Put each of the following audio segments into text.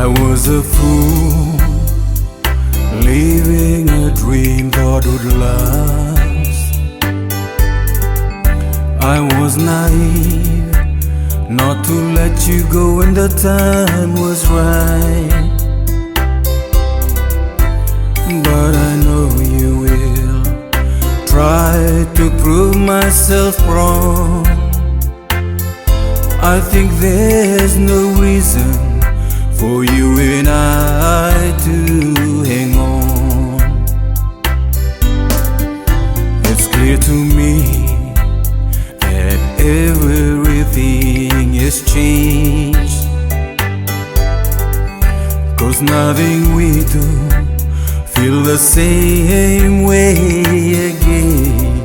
I was a fool, living a dream thought would last. I was naive, not to let you go when the time was right. But I know you will try to prove myself wrong. I think there's no reason for you and I to hang on. It's clear to me that everything has changed, 'cause nothing we do feel the same way again.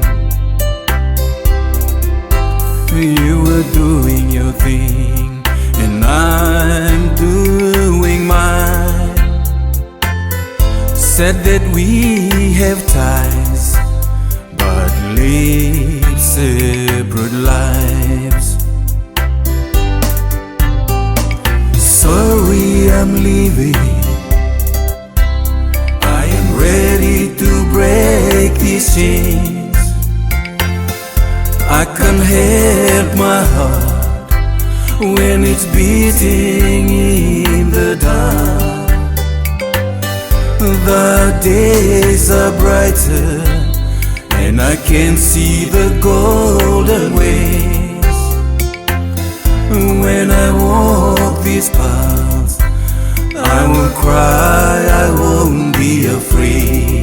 You were doing your thing and I'm doing mine. Said that we have ties but live separate lives. Sorry, I'm leaving. I am ready to break these chains. I can't help my heart when it's beating in the dark. The days are brighter and I can see the golden ways. When I walk these paths, I won't cry, I won't be afraid.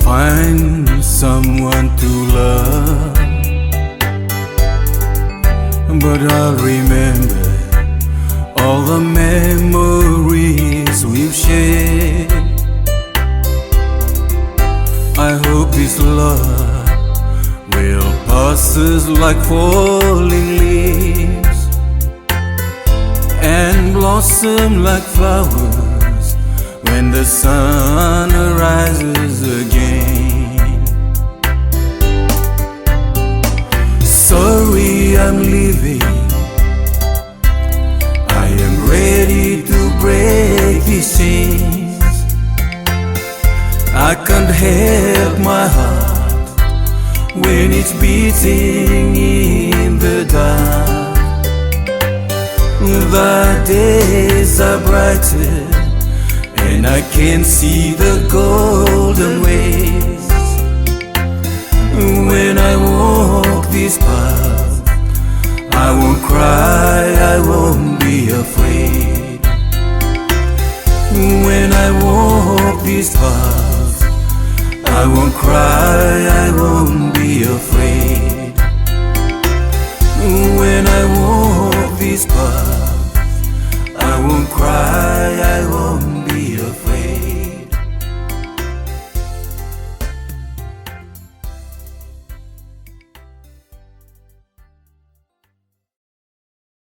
Find someone to love, but I'll remember all the memories we've shared. I hope this love will pass us like falling leaves and blossom like flowers when the sun rises again. Sorry, I'm leaving. I am ready to break these chains. I can't help my heart when it's beating in the dark. The days are brighter and I can see the golden ways. When I walk this path, I won't cry, I won't be afraid. When I walk this path, I won't cry, I won't be afraid. When I walk this path,